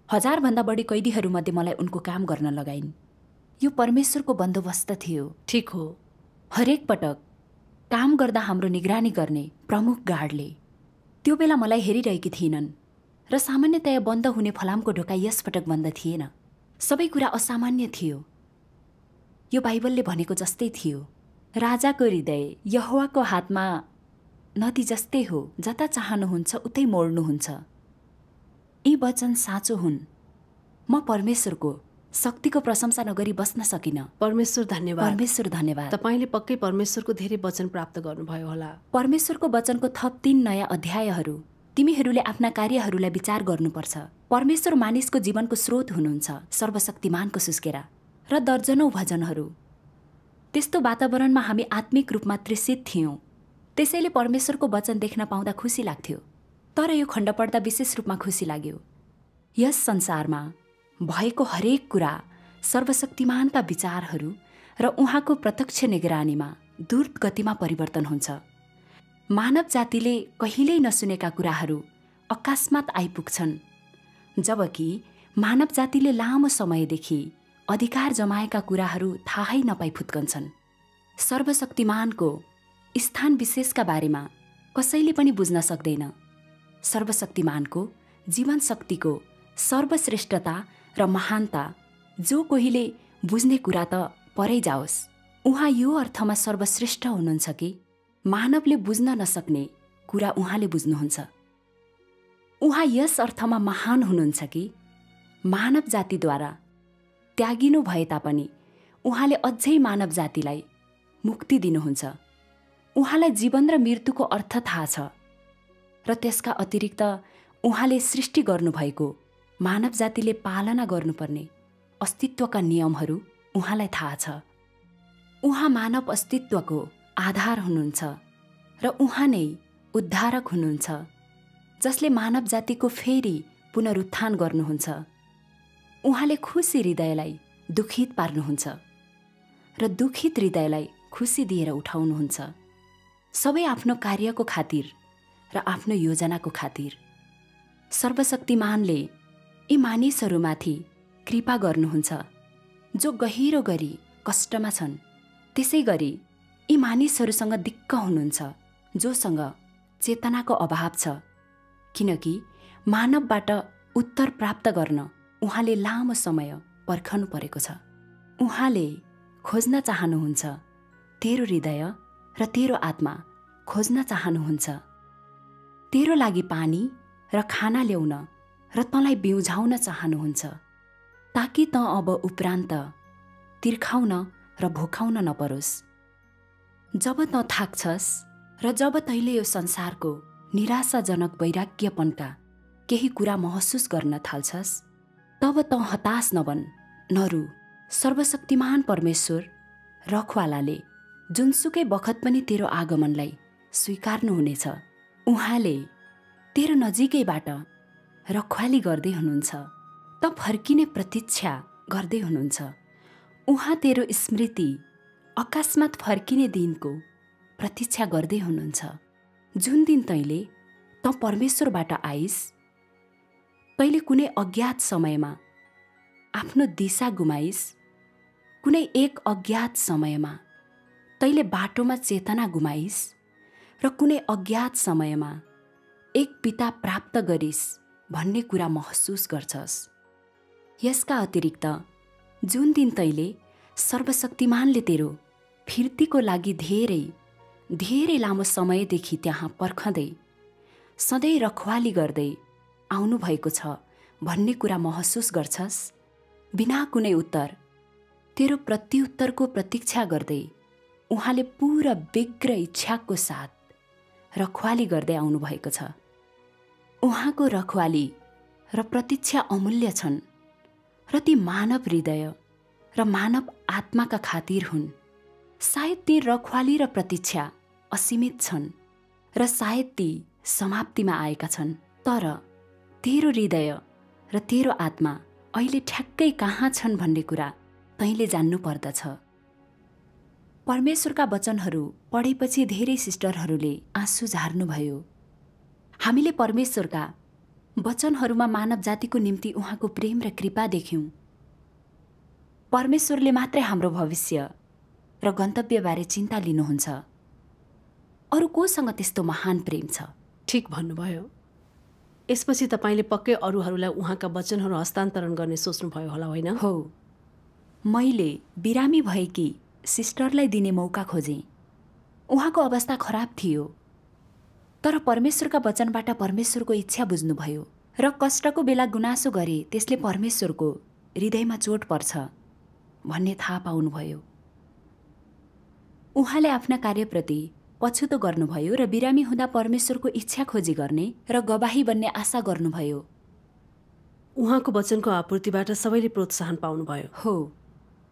1000 भन्दा बढी कैदीहरूमध्ये मलाई उनको काम गर्न लगाइन्। यो परमेश्वरको बन्दोबस्त थियो। ठिक हो। हरेक पटक काम गर्दा हाम्रो निगरानी गर्ने प्रमुख गार्डले त्यो बेला मलाई हेरिरहेकी थिइनन् र सामान्यतया बन्द हुने फलामको ढोका यसपटक बन्द थिएन। सबै कुरा असामान्य थियो। यो बाइबलले भनेको जस्तै थियो, राजाको हृदय यहोवाको हातमा नदी जस्तै हो, जता चाहनुहुन्छ उतै मोड्नुहुन्छ। यी वचन साँचो हुन्। म परमेश्वरको शक्तिको प्रशंसा नगरी बस्न सकिनँ। परमेश्वर धन्यवाद। परमेश्वर धन्यवाद। तपाईँले पक्कै परमेश्वरको धेरै वचन प्राप्त गर्नुभयो होला। परमेश्वरको वचनको थप 3 नयाँ अध्यायहरू। तिमीहरूले आफ्ना कार्यहरूलाई विचार गर्नुपर्छ। परमेश्वर मानिसको जीवनको स्रोत हुनुहुन्छ, सर्वशक्तिमानको सुस्केरा र दर्जनौं भजनहरू। त्यस्तो वातावरणमा हामी आत्मिक रूपमा तृषित थियौं। त्यसैले परमेश्वरको वचन देख्न पाउँदा खुसी लाग्थ्यो। तर यो खण्ड पढ्दा विशेष रूपमा खुसी लाग्यो। यस संसारमा भएको हरेक कुरा सर्वशक्तिमानका विचारहरू र उहाँको प्रत्यक्ष निगरानीमा द्रुत गतिमा परिवर्तन हुन्छ। मानव जातिले कहिल्यै नसुनेका कुराहरू अकस्मात आइपुग्छन्, जबकि मानव जातिले लामो समयदेखि अधिकार जमाएका कुराहरू थाहै नपाई फुत्कन्छन्। सर्वशक्तिमानको स्थान विशेषका बारेमा कसैले पनि बुझ्न सक्दैन। सर्वशक्तिमानको जीवन शक्तिको सर्वश्रेष्ठता र महानता जो कोहीले बुझ्ने कुरा त परै जाओस्, उहाँ यो अर्थमा सर्वश्रेष्ठ हुनुहुन्छ कि मानवले बुझ्न नसक्ने कुरा उहाँले बुझ्नुहुन्छ। उहाँ यस अर्थमा महान हुनुहुन्छ कि मानव जातिद्वारा त्यागिनु भए तापनि उहाँले अझै मानव जातिलाई मुक्ति दिनुहुन्छ। उहाँलाई जीवन र मृत्युको अर्थ थाहा छ र त्यसका अतिरिक्त उहाँले सृष्टि गर्नुभएको मानव जातिले पालना गर्नुपर्ने अस्तित्वका नियमहरू उहाँलाई थाहा छ। उहाँ मानव अस्तित्वको आधार हुनुहुन्छ र उहाँ नै उद्धारक हुनुहुन्छ, जसले मानव जातिको फेरि पुनरुत्थान गर्नुहुन्छ। उहाँले खुसी हृदयलाई दुखित पार्नुहुन्छ र दुखित हृदयलाई खुसी दिएर उठाउनुहुन्छ, सबै आफ्नो कार्यको खातिर र आफ्नो योजनाको खातिर। सर्वशक्तिमानले यी मानिसहरूमाथि कृपा गर्नुहुन्छ जो गहिरो गरी कष्टमा छन्। त्यसै गरी यी मानिसहरूसँग दिक्क हुनुहुन्छ जोसँग चेतनाको अभाव छ, किनकि मानवबाट उत्तर प्राप्त गर्न उहाँले लामो समय पर्खनु परेको छ। उहाँले खोज्न चाहनुहुन्छ, तेरो हृदय र तेरो आत्मा खोज्न चाहनुहुन्छ, तेरो लागि पानी र खाना ल्याउन र तँलाई बिउझाउन चाहनुहुन्छ, ताकि तँ अब उपरान्त तिर्खाउन र भोकाउन नपरोस्। जब तँ थाक्छस् र जब तैँले यो संसारको निराशाजनक वैराग्यपनका केही कुरा महसुस गर्न थाल्छस्, तब तँ हताश नबन, नरु। सर्वशक्तिमान परमेश्वर रखवालाले जुनसुकै बखत पनि तेरो आगमनलाई स्वीकार्नुहुनेछ। उहाँले तेरो नजिकैबाट रखवाली गर्दै हुनुहुन्छ, त फर्किने प्रतीक्षा गर्दै हुनुहुन्छ। उहाँ तेरो स्मृति अकस्मात फर्किने दिनको प्रतीक्षा गर्दै हुनुहुन्छ, जुन दिन तैँले तँ परमेश्वरबाट आइस। तैँले कुनै अज्ञात समयमा आफ्नो दिशा गुमाइस, कुनै एक अज्ञात समयमा तैँले बाटोमा चेतना गुमाइस र कुनै अज्ञात समयमा एक पिता प्राप्त गरिस भन्ने कुरा महसुस गर्छस्। यसका अतिरिक्त जुन दिन तैँले सर्वशक्तिमानले तेरो फिर्तीको लागि धेरै धेरै लामो समयदेखि त्यहाँ पर्खँदै सधैँ रखवाली गर्दै आउनुभएको छ भन्ने कुरा महसुस गर्छस्, बिना कुनै उत्तर तेरो प्रत्युत्तरको प्रतीक्षा गर्दै उहाँले पूरा व्यग्र इच्छाको साथ रखवाली गर्दै आउनुभएको छ। उहाँको रखवाली र प्रतीक्षा अमूल्य छन् र ती मानव हृदय र मानव आत्माका खातिर हुन्। सायद ती रखवाली र प्रतीक्षा असीमित छन् र सायद ती समाप्तिमा आएका छन्, तर तेरो हृदय र तेरो आत्मा अहिले ठ्याक्कै कहाँ छन् भन्ने कुरा तैँले जान्नु पर्दछ। परमेश्वरका वचनहरू पढेपछि धेरै सिस्टरहरूले आँसु झार्नुभयो। हामीले परमेश्वरका वचनहरूमा मानव जातिको निम्ति उहाँको प्रेम र कृपा देख्यौँ। परमेश्वरले मात्रै हाम्रो भविष्य र गन्तव्यबारे चिन्ता लिनुहुन्छ। अरू कोसँग त्यस्तो महान प्रेम छ? ठिक भन्नुभयो। यसपछि तपाईँले पक्कै अरूहरूलाई उहाँका वचनहरू हस्तान्तरण गर्ने सोच्नुभयो होला, होइन? हो, मैले बिरामी भएकी सिस्टरलाई दिने मौका खोजेँ। उहाँको अवस्था खराब थियो, तर परमेश्वरका वचनबाट परमेश्वरको इच्छा बुझ्नुभयो र कष्टको बेला गुनासो गरे त्यसले परमेश्वरको हृदयमा चोट पर्छ भन्ने थाहा पाउनुभयो। उहाँले आफ्ना कार्यप्रति पछुतो गर्नुभयो र बिरामी हुँदा परमेश्वरको इच्छा खोजी गर्ने र गवाही बन्ने आशा गर्नुभयो। उहाँको वचनको आपूर्तिबाट सबैले प्रोत्साहन पाउनुभयो। हो,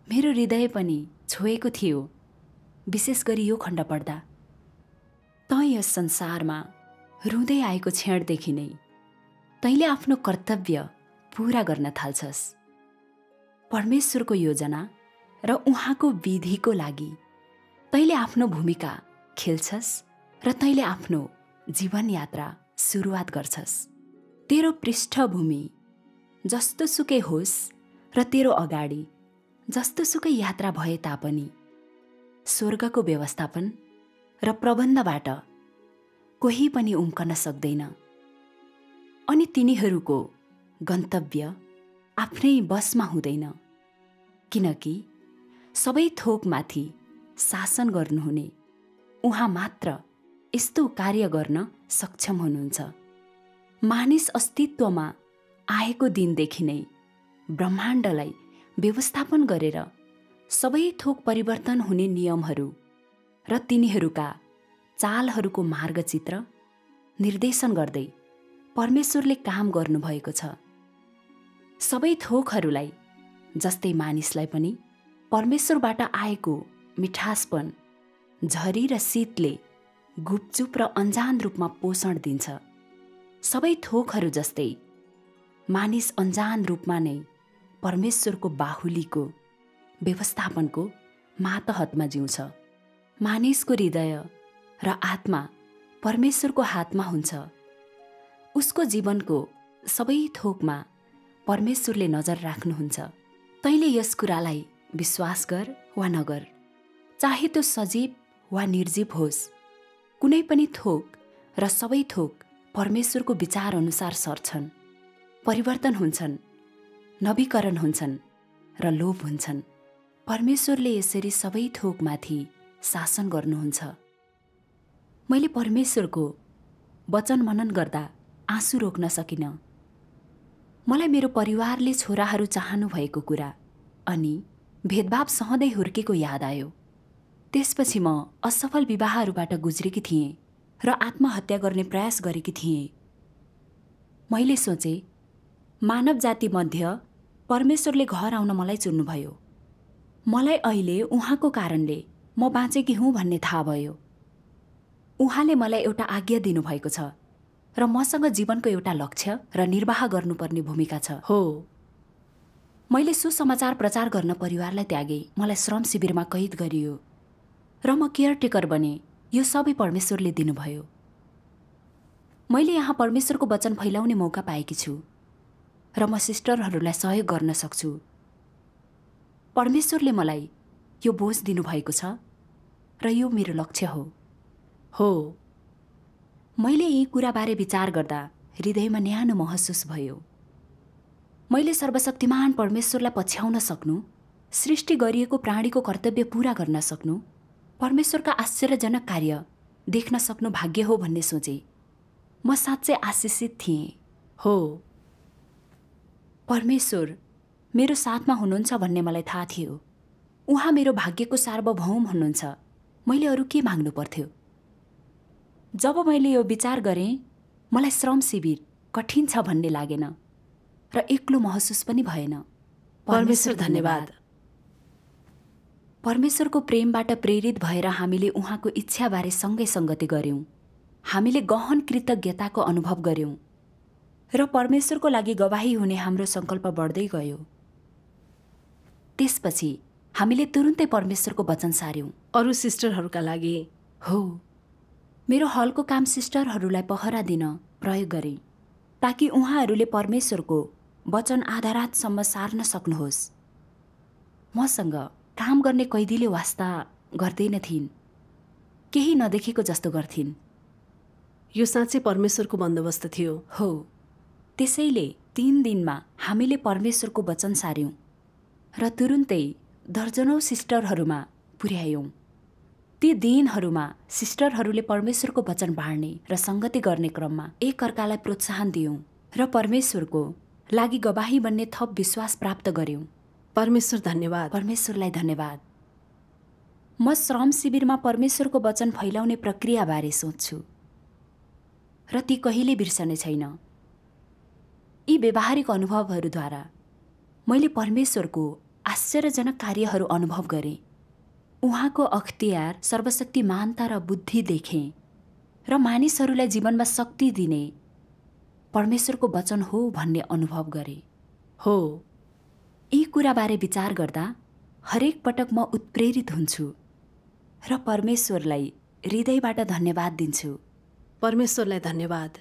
मेरो हृदय पनि छोएको थियो, विशेष गरी यो खण्ड पढ्दा। तँ यस संसारमा रुँदै आएको क्षणदेखि नै तैँले आफ्नो कर्तव्य पूरा गर्न थाल्छस्। परमेश्वरको योजना र उहाँको विधिको लागि तैँले आफ्नो भूमिका खेल्छस् र तैँले आफ्नो जीवन यात्रा सुरुवात गर्छस्। तेरो पृष्ठभूमि जस्तोसुकै होस् र तेरो अगाडि जस्तोसुकै यात्रा भए तापनि स्वर्गको व्यवस्थापन र प्रबन्धबाट कोही पनि उम्कन सक्दैन, अनि तिनीहरूको गन्तव्य आफ्नै बसमा हुँदैन। किनकि सबै थोकमाथि शासन गर्नुहुने उहाँ मात्र यस्तो कार्य गर्न सक्षम हुनुहुन्छ। मानिस अस्तित्वमा आएको दिनदेखि नै ब्रह्माण्डलाई व्यवस्थापन गरेर सबै थोक परिवर्तन हुने नियमहरू र तिनीहरूका चालहरूको मार्गचित्र निर्देशन गर्दै परमेश्वरले काम गर्नुभएको छ। सबै थोकहरूलाई जस्तै मानिसलाई पनि परमेश्वरबाट आएको मिठासपन, झरी र शीतले गुपचुप र अन्जान रूपमा पोषण दिन्छ। सबै थोकहरू जस्तै मानिस अन्जान रूपमा नै परमेश्वरको बाहुलीको व्यवस्थापनको मातहतमा जिउँछ। मानिसको हृदय र आत्मा परमेश्वरको हातमा हुन्छ। उसको जीवनको सबै थोकमा परमेश्वरले नजर राख्नुहुन्छ। तैँले यस कुरालाई विश्वास गर वा नगर, चाहे त्यो सजीव वा निर्जीव होस्, कुनै पनि थोक र सबै थोक परमेश्वरको विचार अनुसार सर्छन्, परिवर्तन हुन्छन्, नवीकरण हुन्छन् र लोभ हुन्छन्। परमेश्वरले यसरी सबै थोकमाथि शासन गर्नुहुन्छ। मैले परमेश्वरको वचन मनन गर्दा आँसु रोक्न सकिनँ। मलाई मेरो परिवारले छोराहरू चाहनु भएको कुरा अनि भेदभाव सहँदै हुर्केको याद आयो। त्यसपछि म असफल विवाहहरूबाट गुज्रेकी थिएँ र आत्महत्या गर्ने प्रयास गरेकी थिएँ। मैले सोचेँ, मानव जाति मध्य परमेश्वरले घर आउन मलाई चुन्नुभयो। मलाई अहिले उहाँको कारणले म बाँचेकी हुँ भन्ने थाहा भयो। उहाँले मलाई एउटा आज्ञा दिनुभएको छ र मसँग जीवनको एउटा लक्ष्य र निर्वाह गर्नुपर्ने भूमिका छ। हो, मैले सुसमाचार प्रचार गर्न परिवारलाई त्यागेँ। मलाई श्रम शिविरमा कैद गरियो र म केयरटेकर बने। यो सबै परमेश्वरले दिनुभयो। मैले यहाँ परमेश्वरको वचन फैलाउने मौका पाएकी छु र म सिस्टरहरूलाई सहयोग गर्न सक्छु। परमेश्वरले मलाई यो बोझ दिनुभएको छ र यो मेरो लक्ष्य हो। मैले यी कुराबारे विचार गर्दा हृदयमा न्यानो महसुस भयो। मैले सर्वशक्तिमान परमेश्वरलाई पछ्याउन सक्नु, सृष्टि गरिएको प्राणीको कर्तव्य पूरा गर्न सक्नु, परमेश्वरका आश्चर्यजनक कार्य देख्न सक्नु भाग्य हो भन्ने सोचे। म साँच्चै आशिषित थिएँ। हो, परमेश्वर मेरो साथमा हुनुहुन्छ भन्ने मलाई थाहा थियो। उहाँ मेरो भाग्यको सार्वभौम हुनुहुन्छ। मैले अरू के माग्नु पर्थ्यो? जब मैले यो विचार गरेँ, मलाई श्रम शिविर कठिन छ भन्ने लागेन र एक्लो महसुस पनि भएन। परमेश्वर धन्यवाद। परमेश्वरको प्रेमबाट प्रेरित भएर हामीले उहाँको इच्छाबारे सँगै सङ्गति गर्यौँ। हामीले गहन कृतज्ञताको अनुभव गर्यौँ र परमेश्वरको लागि गवाही हुने हाम्रो सङ्कल्प बढ्दै गयो। त्यसपछि हामीले तुरुन्तै परमेश्वरको वचन सार्यौँ। अरू सिस्टरहरूका लागि? हो, मेरो हलको काम सिस्टरहरूलाई पहरा दिन प्रयोग गरेँ ताकि उहाँहरूले परमेश्वरको वचन आधारातसम्म सार्न सक्नुहोस्। मसँग काम गर्ने कैदीले वास्ता गर्दैनथिन्, केही नदेखेको जस्तो गर्थिन्। यो साँच्चै परमेश्वरको बन्दोबस्त थियो। हो, त्यसैले 3 दिनमा हामीले परमेश्वरको वचन सार्यौँ र तुरुन्तै दर्जनौं सिस्टरहरूमा पुर्यायौँ। ती दिनहरूमा सिस्टरहरूले परमेश्वरको वचन बाँड्ने र सङ्गति गर्ने क्रममा एकअर्कालाई प्रोत्साहन दियौँ र परमेश्वरको लागि गवाही बन्ने थप विश्वास प्राप्त गर्यौँ। परमेश्वर धन्यवाद। परमेश्वरलाई धन्यवाद। म श्रम शिविरमा परमेश्वरको वचन फैलाउने प्रक्रियाबारे सोच्छु र ती कहिले बिर्सने छैन। यी व्यावहारिक अनुभवहरूद्वारा मैले परमेश्वरको आश्चर्यजनक कार्यहरू अनुभव गरेँ। उहाँको अख्तियार, सर्वशक्तिमानता र बुद्धि देखेँ र मानिसहरूलाई जीवनमा शक्ति दिने परमेश्वरको वचन हो भन्ने अनुभव गरेँ। हो, यी कुराबारे विचार गर्दा हरेक पटक म उत्प्रेरित हुन्छु र परमेश्वरलाई हृदयबाट धन्यवाद दिन्छु। परमेश्वरलाई धन्यवाद।